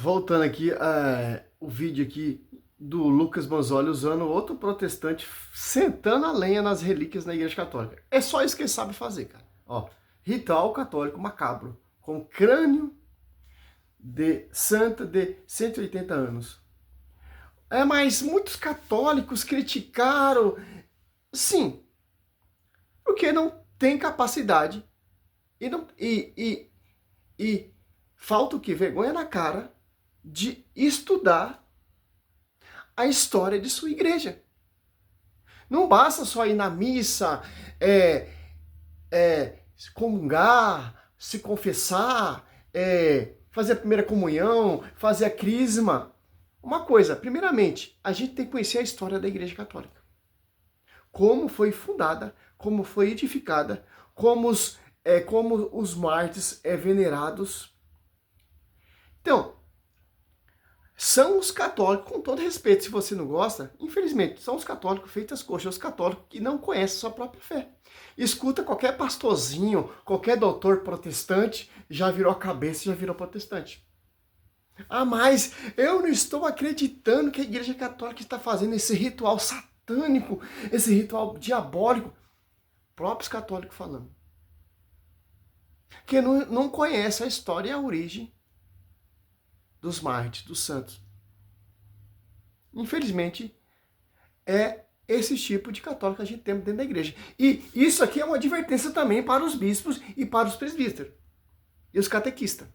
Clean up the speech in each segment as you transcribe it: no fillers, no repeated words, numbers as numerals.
Voltando aqui, o vídeo aqui do Lucas Manzoli usando outro protestante sentando a lenha nas relíquias na Igreja Católica. É só isso que ele sabe fazer, cara. Ó, ritual católico macabro, com crânio de santa de 180 anos. Mas muitos católicos criticaram, sim, porque não tem capacidade e, não, e falta o que? Vergonha na cara de estudar a história de sua igreja. Não basta só ir na missa, comungar, se confessar, fazer a primeira comunhão, fazer a crisma. Uma coisa, primeiramente, a gente tem que conhecer a história da Igreja Católica. Como foi fundada, como foi edificada, como os mártires venerados. Então, são os católicos, com todo respeito, se você não gosta, infelizmente, são os católicos feitos as coxas, os católicos que não conhecem sua própria fé. Escuta qualquer pastorzinho, qualquer doutor protestante, já virou a cabeça, já virou protestante. Mas eu não estou acreditando que a Igreja Católica está fazendo esse ritual satânico, esse ritual diabólico. Próprios católicos falando. Que não conhece a história e a origem dos mártires, dos santos. Infelizmente, é esse tipo de católico que a gente tem dentro da igreja. E isso aqui é uma advertência também para os bispos e para os presbíteros. E os catequistas.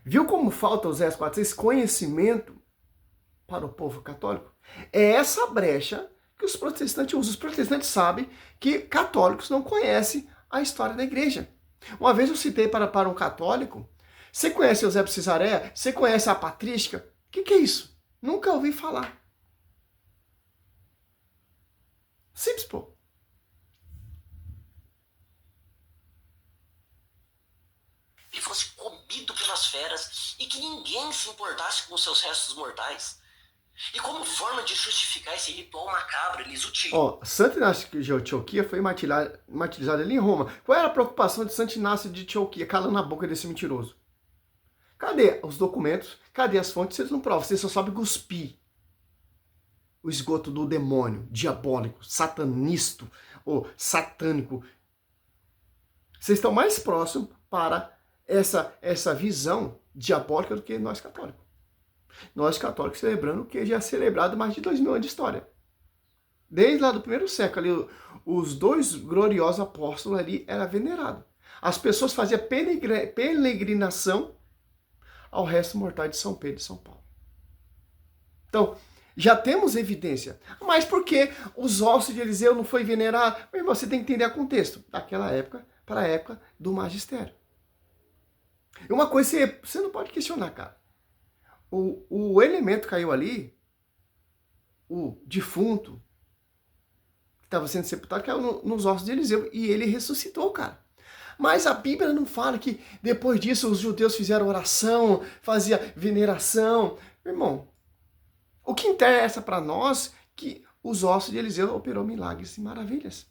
Viu como falta aos S46 conhecimento para o povo católico? É essa brecha que os protestantes usam. Os protestantes sabem que católicos não conhecem a história da igreja. Uma vez eu citei para um católico, você conhece Eusébio Cesareia? Você conhece a patrística? O que é isso? Nunca ouvi falar. Simples, pô. Ele fosse comido pelas feras e que ninguém se importasse com seus restos mortais. E como forma de justificar esse ritual macabro, eles utilizam... Santo Inácio de Antioquia foi martirizado ali em Roma. Qual era a preocupação de Santo Inácio de Antioquia, calando a boca desse mentiroso? Cadê os documentos? Cadê as fontes? Vocês não provam, vocês só sabem cuspir o esgoto do demônio, diabólico, satanista ou satânico. Vocês estão mais próximos para essa visão diabólica do que nós católicos. Nós católicos celebrando o que já é celebrado mais de 2000 anos de história. Desde lá do primeiro século, ali, os dois gloriosos apóstolos ali eram venerados. As pessoas faziam peregrinação ao resto mortal de São Pedro e São Paulo. Então, já temos evidência. Mas por que os ossos de Eliseu não foi venerado? Mas você tem que entender o contexto daquela época para a época do magistério. E uma coisa você não pode questionar, cara. O elemento caiu ali, o defunto, que estava sendo sepultado, caiu nos ossos de Eliseu e ele ressuscitou, cara. Mas a Bíblia não fala que depois disso os judeus fizeram oração, fazia veneração. Irmão, o que interessa para nós é que os ossos de Eliseu operou milagres e maravilhas.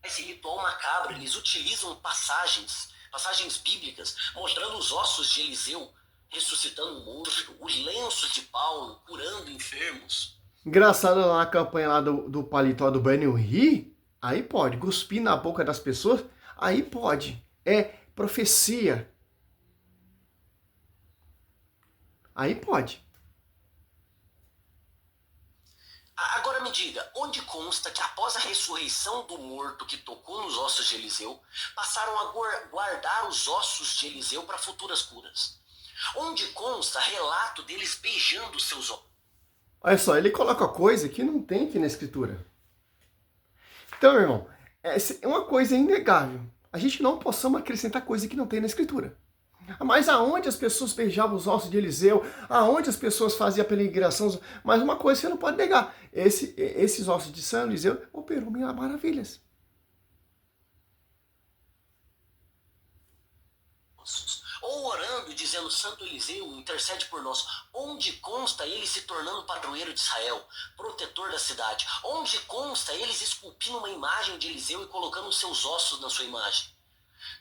Esse ritual macabro, eles utilizam passagens bíblicas, mostrando os ossos de Eliseu ressuscitando um morto, os lenços de Paulo curando enfermos. Engraçado lá na campanha lá do paletó do Banho Ri, aí pode. Cuspir na boca das pessoas, aí pode. É profecia. Aí pode. Agora me diga, onde consta que após a ressurreição do morto que tocou nos ossos de Eliseu, passaram a guardar os ossos de Eliseu para futuras curas? Onde consta relato deles beijando seus ossos? Olha só, ele coloca coisa que não tem aqui na escritura. Então, meu irmão, é uma coisa inegável. A gente não possamos acrescentar coisa que não tem na escritura. Mas aonde as pessoas beijavam os ossos de Eliseu, aonde as pessoas faziam a peregrinação, mas uma coisa você não pode negar, esses ossos de São Eliseu operou maravilhas. Ou orando, dizendo dizendo: Santo Eliseu, intercede por nós. Onde consta ele se tornando padroeiro de Israel, protetor da cidade? Onde consta eles esculpindo uma imagem de Eliseu e colocando os seus ossos na sua imagem?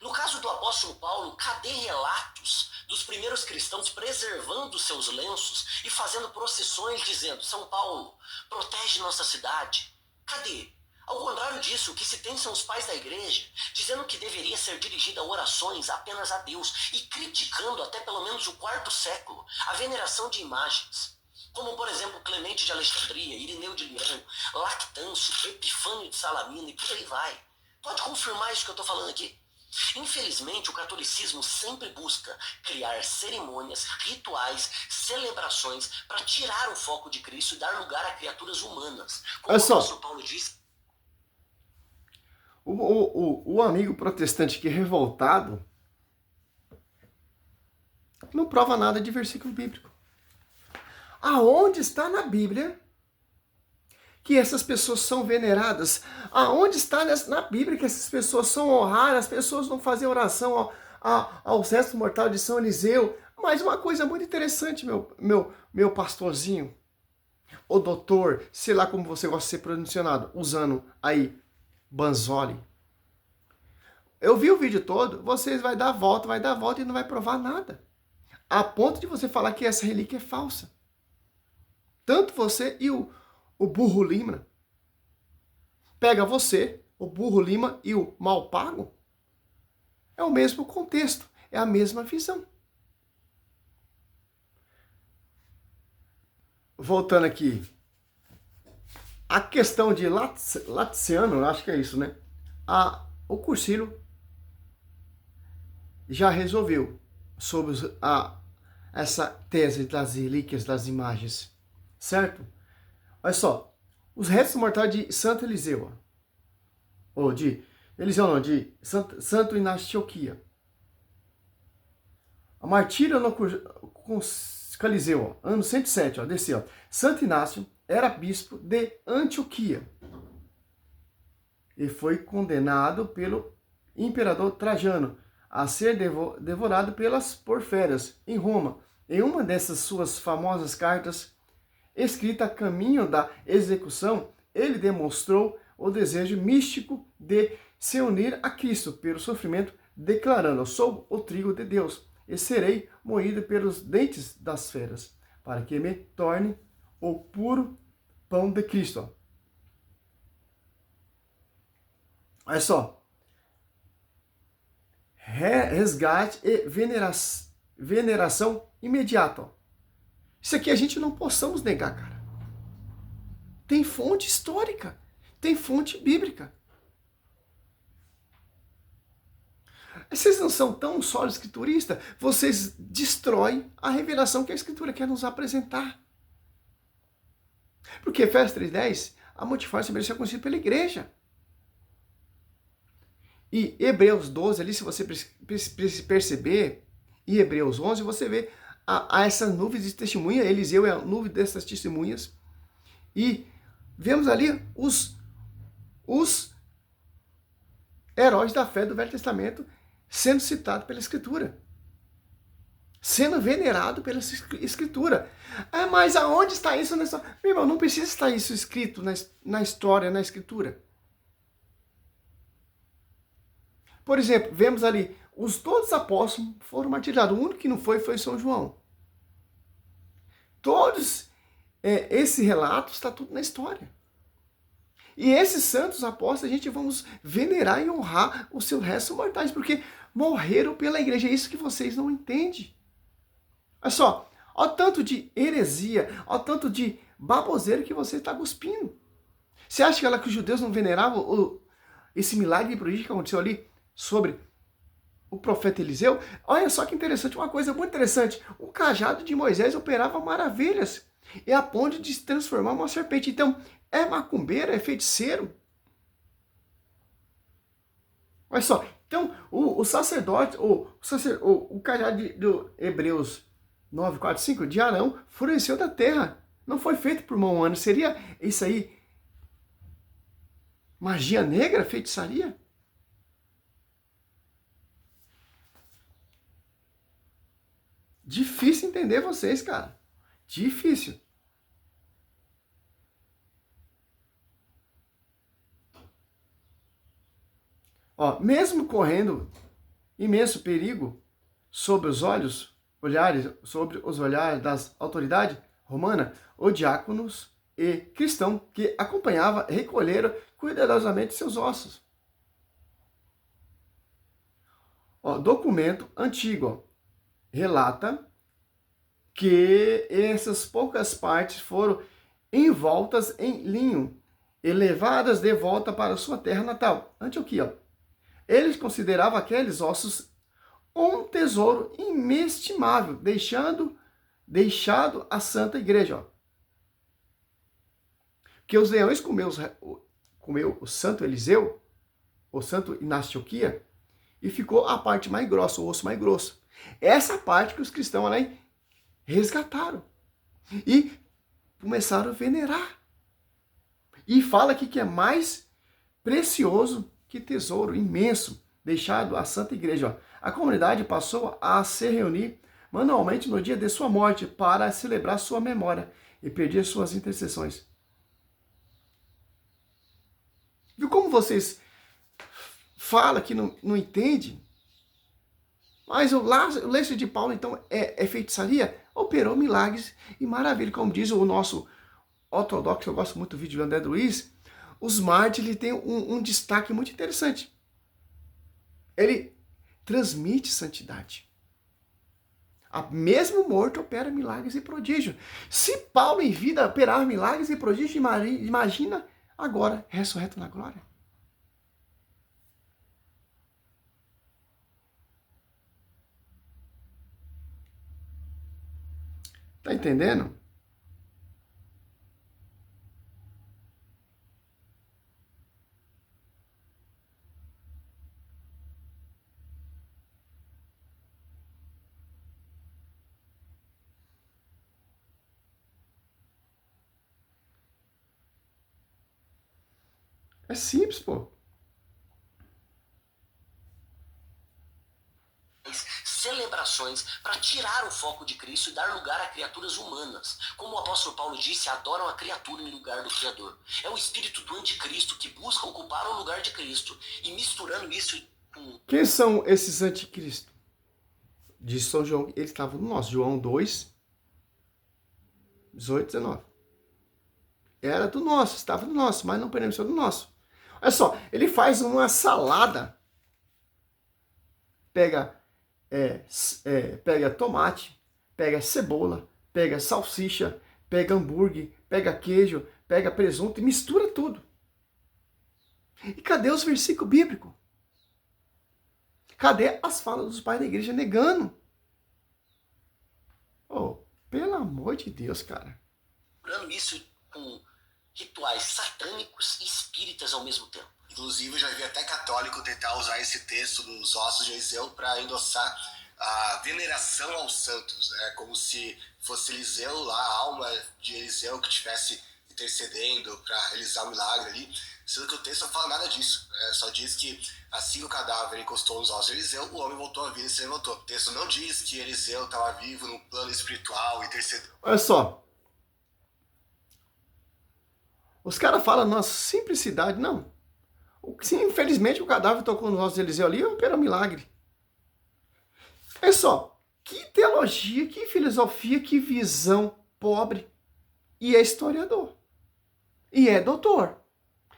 No caso do apóstolo Paulo, cadê relatos dos primeiros cristãos preservando seus lenços e fazendo procissões dizendo: São Paulo, protege nossa cidade? Cadê? Ao contrário disso, o que se tem são os pais da igreja dizendo que deveria ser dirigida a orações apenas a Deus e criticando até pelo menos o quarto século a veneração de imagens. Como, por exemplo, Clemente de Alexandria, Irineu de Lyon, Lactâncio, Epifânio de Salamina e por aí vai. Pode confirmar isso que eu estou falando aqui? Infelizmente, o catolicismo sempre busca criar cerimônias, rituais, celebrações para tirar o foco de Cristo e dar lugar a criaturas humanas. Como o apóstolo Paulo diz. O amigo protestante que é revoltado não prova nada de versículo bíblico. Aonde está na Bíblia que essas pessoas são veneradas? Aonde está na Bíblia que essas pessoas são honradas? As pessoas não fazem oração ao resto mortal de São Eliseu. Mas uma coisa muito interessante, meu pastorzinho, o doutor, sei lá como você gosta de ser pronunciado, usando aí Banzoli. Eu vi o vídeo todo, vocês vai dar a volta e não vai provar nada. A ponto de você falar que essa relíquia é falsa. Tanto você e o burro Lima. Pega você, o burro Lima e o mal pago. É o mesmo contexto, é a mesma visão. Voltando aqui. A questão de Latiziano, acho que é isso, né? O Cursillo já resolveu sobre essa tese das relíquias, das imagens, certo? Olha só, os restos mortais de Santo Eliseu, ou de Santo Inácio de Antioquia. A martíria no Coliseu, ano 107, desceu. Santo Inácio era bispo de Antioquia e foi condenado pelo imperador Trajano a ser devorado pelas porférias em Roma. Em uma dessas suas famosas cartas, escrita a caminho da execução, ele demonstrou o desejo místico de se unir a Cristo pelo sofrimento, declarando: sou o trigo de Deus e serei moído pelos dentes das feras, para que me torne o puro pão de Cristo. Olha só. Resgate e veneração imediata. Isso aqui a gente não possamos negar, cara. Tem fonte histórica, tem fonte bíblica. Vocês não são tão só escrituristas, vocês destroem a revelação que a Escritura quer nos apresentar. Porque Efésios 3:10, a multiforme mereceu conhecido pela igreja. E Hebreus 12, ali, se você perceber, e Hebreus 11, você vê essas nuvens de testemunha. Eliseu é a nuvem dessas testemunhas. E vemos ali os heróis da fé do Velho Testamento sendo citados pela Escritura. Sendo venerado pela Escritura. Mas aonde está isso? Meu irmão, não precisa estar isso escrito na história, na Escritura. Por exemplo, vemos ali, todos os apóstolos foram martirizados. O único que não foi São João. Todos esse relato está tudo na história. E esses santos apóstolos, a gente vamos venerar e honrar os seus restos mortais, porque morreram pela igreja. É isso que vocês não entendem. Olha só, olha o tanto de heresia, olha o tanto de baboseira que você está cuspindo. Você acha que os judeus não veneravam esse milagre e prodígio que aconteceu ali sobre o profeta Eliseu? Olha só que interessante, uma coisa muito interessante. O cajado de Moisés operava maravilhas. É a ponto de se transformar uma serpente. Então, é macumbeiro, é feiticeiro. Olha só, então o sacerdote, o cajado do Hebreus 9, 4, 5, de Arão, floresceu da terra. Não foi feito por mão humana. Seria isso aí magia negra, feitiçaria? Difícil entender vocês, cara. Difícil. Ó, mesmo correndo imenso perigo sobre os sobre os olhares das autoridades romanas, os diáconos e cristãos que acompanhava recolheram cuidadosamente seus ossos. Ó, documento antigo, ó, relata que essas poucas partes foram envoltas em linho e levadas de volta para sua terra natal, Antioquia. Eles consideravam aqueles ossos um tesouro inestimável, deixado à Santa Igreja. Ó. Que os leões comeu o Santo Eliseu, o Santo Inácio Antioquia, e ficou a parte mais grossa, o osso mais grosso. Essa parte que os cristãos ali resgataram e começaram a venerar. E fala aqui que é mais precioso que tesouro imenso deixado à Santa Igreja. Ó. A comunidade passou a se reunir manualmente no dia de sua morte para celebrar sua memória e pedir suas intercessões. Viu como vocês falam que não entendem? Mas o lenço de Paulo, então, é feitiçaria? Operou milagres e maravilha. Como diz o nosso ortodoxo, eu gosto muito do vídeo do André Luiz, os mártires têm um destaque muito interessante. Ele transmite santidade. Mesmo morto opera milagres e prodígios. Se Paulo em vida operar milagres e prodígios, imagina agora, ressurreto na glória. Tá entendendo? É simples, pô. Celebrações para tirar o foco de Cristo e dar lugar a criaturas humanas. Como o apóstolo Paulo disse, adoram a criatura em lugar do Criador. É o espírito do anticristo que busca ocupar o lugar de Cristo. E misturando isso com... Quem são esses anticristos? Diz São João, eles estavam no nosso. João 2, 18, 19. Era do nosso, estava no nosso, mas não podemos ser do nosso. Olha só, ele faz uma salada. Pega tomate, pega cebola, pega salsicha, pega hambúrguer, pega queijo, pega presunto e mistura tudo. E cadê os versículos bíblicos? Cadê as falas dos pais da igreja negando? Oh, pelo amor de Deus, cara. Isso com rituais satânicos e espíritas ao mesmo tempo. Inclusive, eu já vi até católico tentar usar esse texto dos ossos de Eliseu para endossar a veneração aos santos, né? Como se fosse Eliseu lá, a alma de Eliseu que estivesse intercedendo para realizar o milagre ali. Sendo que o texto não fala nada disso. Só diz que assim que o cadáver encostou nos ossos de Eliseu, o homem voltou à vida e se levantou. O texto não diz que Eliseu estava vivo no plano espiritual, intercedendo. Olha só. Os caras falam, nossa, simplicidade, não. Sim, infelizmente o cadáver tocou nos ossos de Eliseu ali, opera um milagre. É só, que teologia, que filosofia, que visão pobre. E é historiador. E é doutor.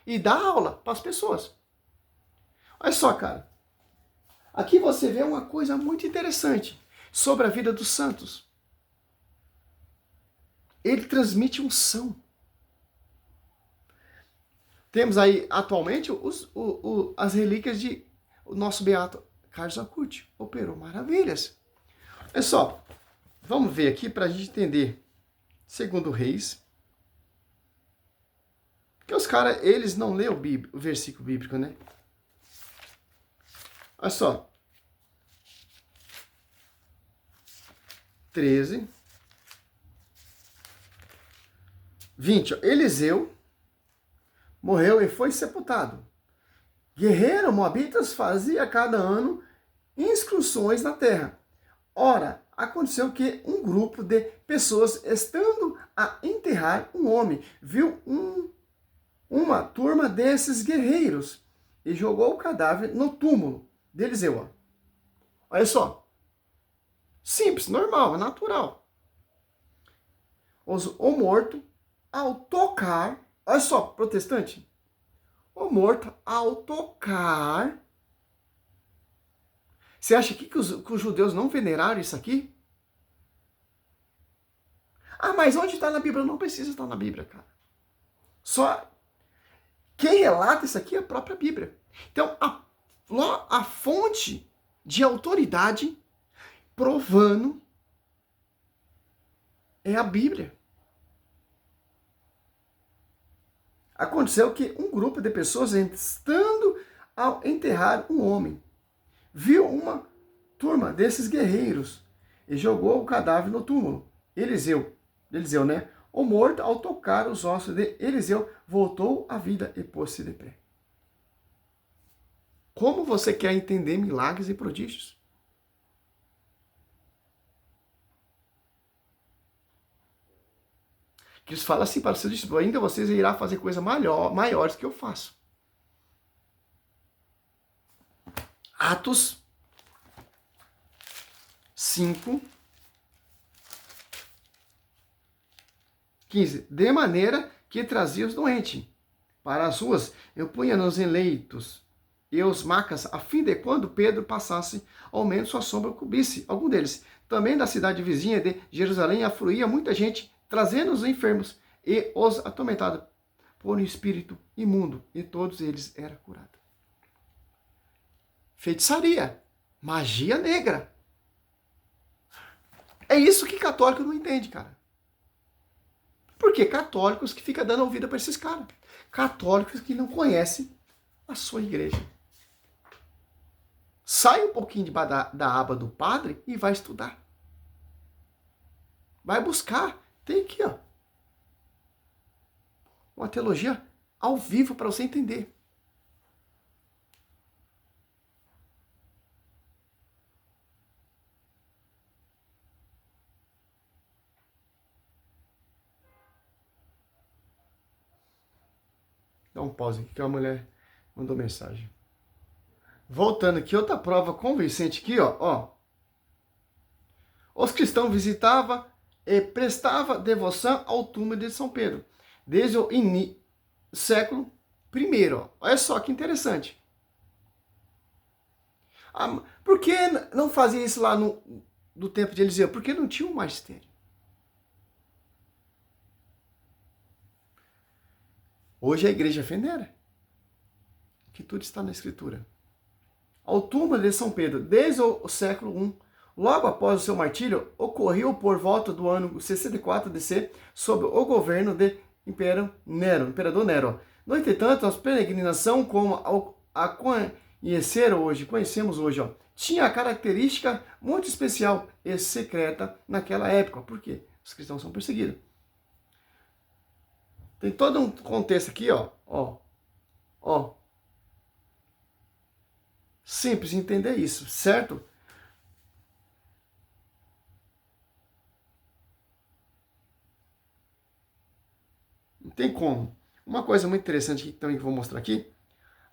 E dá aula para as pessoas. Olha só, cara. Aqui você vê uma coisa muito interessante sobre a vida dos santos. Ele transmite unção. Temos aí, atualmente, as relíquias de o nosso beato Carlos Acutis. Operou maravilhas. Olha só, vamos ver aqui para a gente entender. Segundo Reis. Porque os caras, eles não lêem o versículo bíblico, né? Olha só. 13. 20. Ó. Eliseu morreu e foi sepultado. Guerreiro moabitas fazia cada ano incursões na terra. Ora, Aconteceu que um grupo de pessoas, estando a enterrar um homem, viu uma turma desses guerreiros e jogou o cadáver no túmulo de Eliseu. Olha só. Simples, normal, é natural. O morto, ao tocar, olha só, protestante. O morto, ao tocar. Você acha que os judeus não veneraram isso aqui? Ah, mas onde está na Bíblia? Não precisa estar na Bíblia, cara. Só quem relata isso aqui é a própria Bíblia. Então, a fonte de autoridade provando é a Bíblia. Aconteceu que um grupo de pessoas, estando ao enterrar um homem, viu uma turma desses guerreiros e jogou o cadáver no túmulo. Eliseu, né? O morto, ao tocar os ossos de Eliseu, voltou à vida e pôs-se de pé. Como você quer entender milagres e prodígios? Que eles falam assim para os seus discípulos: ainda vocês irão fazer coisas maiores que eu faço. Atos 5, 15. De maneira que trazia os doentes para as ruas, eu punha-nos em leitos e os macas, a fim de quando Pedro passasse, ao menos sua sombra cobrisse algum deles. Também da cidade vizinha de Jerusalém afluía muita gente, trazendo os enfermos e os atormentados por um espírito imundo, e todos eles eram curados. Feitiçaria, magia negra. É isso que católico não entende, cara. Porque católicos que ficam dando ouvida para esses caras. Católicos que não conhecem a sua igreja. Sai um pouquinho da aba do padre e vai estudar. Vai buscar. Tem aqui, ó, uma teologia ao vivo para você entender. Dá um pause aqui que a mulher mandou mensagem. Voltando aqui, outra prova convincente aqui, ó. Os cristãos visitavam e prestavam devoção ao túmulo de São Pedro, desde o século I. Ó. Olha só que interessante. Por que não fazia isso lá no tempo de Eliseu? Porque não tinha um magistério. Hoje a igreja venera, que tudo está na Escritura. Ao túmulo de São Pedro, desde o século I, logo após o seu martírio, ocorreu por volta do ano 64 DC, sob o governo de imperador Nero. No entretanto, a peregrinação, como a conhecemos hoje, ó, tinha a característica muito especial e secreta naquela época. Por quê? Os cristãos são perseguidos. Tem todo um contexto aqui, ó. Simples entender isso, certo? Não tem como. Uma coisa muito interessante aqui, também que eu vou mostrar aqui.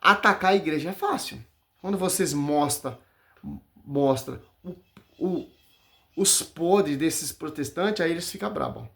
Atacar a igreja é fácil. Quando vocês mostram os podres desses protestantes, aí eles ficam bravos.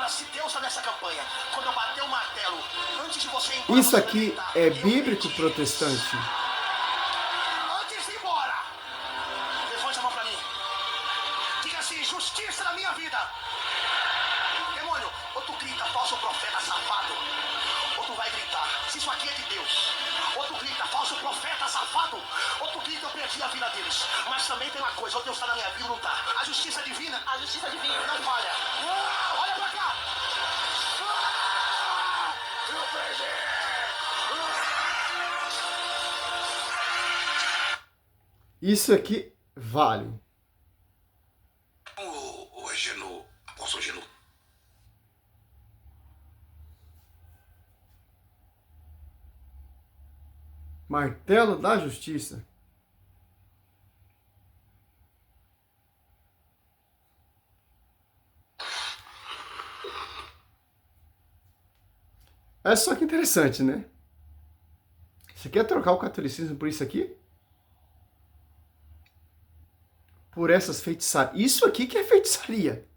Se Deus está nessa campanha, quando eu bater o martelo, antes de você ir embora, isso aqui é bíblico protestante. Antes de ir embora, levante a mão para mim. Diga assim: justiça na minha vida. Demônio, ou tu grita, falso profeta safado, ou tu vai gritar: se isso aqui é de Deus. Outro grita, falso profeta, safado. Outro grita, eu perdi a vida deles. Mas também tem uma coisa, ou Deus está na minha vida ou não está. A justiça divina não falha. Olha pra cá. Eu perdi. Isso aqui vale. O Genu, apóstolo Genu. Martelo da Justiça. É só que interessante, né? Você quer trocar o catolicismo por isso aqui? Por essas feitiçarias. Isso aqui que é feitiçaria.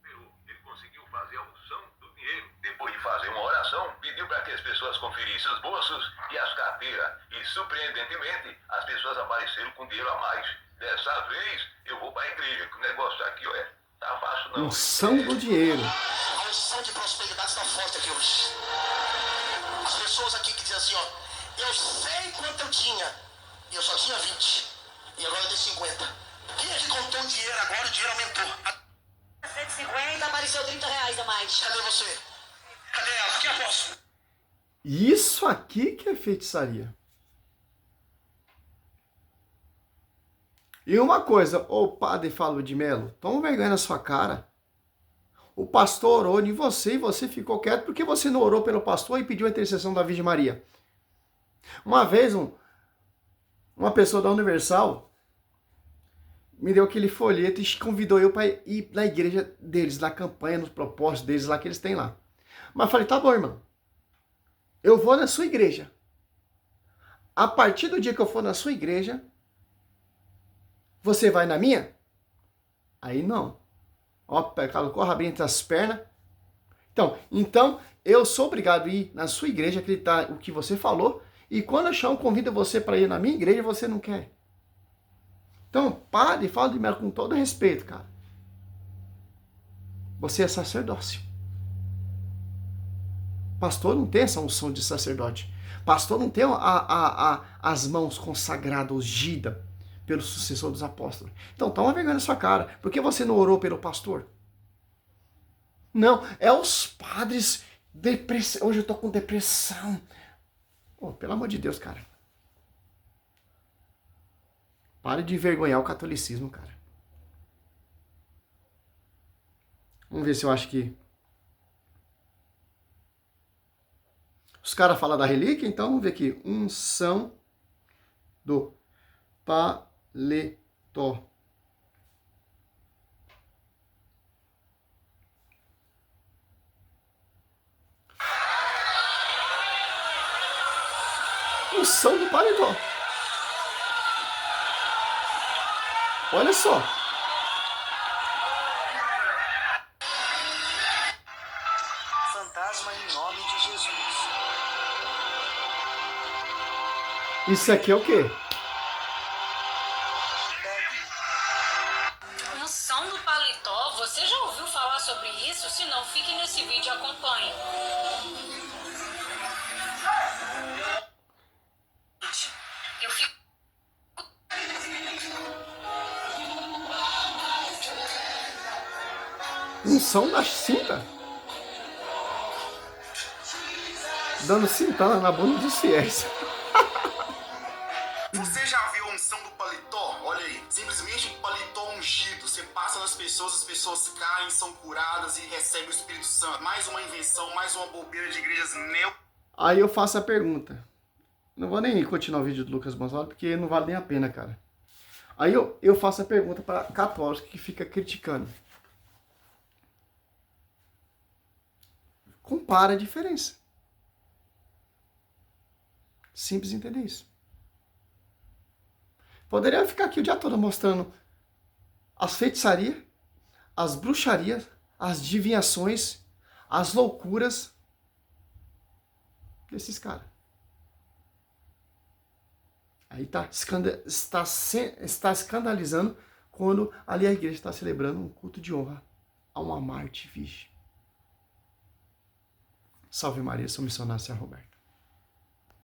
Ele conseguiu fazer a unção do dinheiro. Depois de fazer uma oração, pediu para que as pessoas conferissem os bolsos e as carteiras. E, surpreendentemente, as pessoas apareceram com dinheiro a mais. Dessa vez, eu vou para a igreja, que o negócio aqui, olha, tá fácil não. Unção do dinheiro. A unção de prosperidade está forte aqui hoje. As pessoas aqui que dizem assim, ó, eu sei quanto eu tinha, e eu só tinha 20, e agora eu tenho 50. Quem é que contou o dinheiro agora? O dinheiro aumentou. 150, apareceu R$30 a mais. Cadê você? Cadê ela? Que apóstolo? Isso aqui que é feitiçaria. E uma coisa, ô padre Fábio de Melo, toma vergonha na sua cara. O pastor orou em você e você ficou quieto porque você não orou pelo pastor e pediu a intercessão da Virgem Maria. Uma vez, uma pessoa da Universal me deu aquele folheto e convidou eu para ir na igreja deles, na campanha, nos propósitos deles lá que eles têm lá. Mas eu falei, tá bom, irmão. Eu vou na sua igreja. A partir do dia que eu for na sua igreja, você vai na minha? Aí não. Ó, colocou a rabinha entre as pernas. Então, eu sou obrigado a ir na sua igreja, acreditar o que você falou, e quando eu chamo, convido você para ir na minha igreja, você não quer. Então, padre, fala de mim com todo respeito, cara. Você é sacerdócio. Pastor não tem essa unção de sacerdote. Pastor não tem as mãos consagradas, ungidas pelo sucessor dos apóstolos. Então, toma vergonha na sua cara. Por que você não orou pelo pastor? Não, é os padres. Depressão. Hoje eu tô com depressão. Oh, pelo amor de Deus, cara. Pare de envergonhar o catolicismo, cara. Vamos ver se eu acho que... Os caras falam da relíquia, então vamos ver aqui. Unção do paletó. Unção do paletó. Olha só. Fantasma em nome de Jesus. Isso aqui é o quê? Unção do paletó, você já ouviu falar sobre isso? Se não, fique nesse vídeo e acompanhe. Eu fico... Unção da cinta. Dando cintada na bunda dos fiéis. Você já viu a unção do paletó? Olha aí, simplesmente um paletó ungido. Você passa nas pessoas, as pessoas caem, são curadas e recebem o Espírito Santo. Mais uma invenção, mais uma bobeira de igrejas neo... Aí eu faço a pergunta. Não vou nem continuar o vídeo do Lucas Gonçalves, porque não vale nem a pena, cara. Aí eu faço a pergunta para católicos que fica criticando. Compara a diferença. Simples entender isso. Poderia ficar aqui o dia todo mostrando as feitiçarias, as bruxarias, as adivinhações, as loucuras desses caras. Aí está escandalizando quando ali a igreja está celebrando um culto de honra a uma Marte virgem. Salve Maria, sou missionário Sr. Roberto.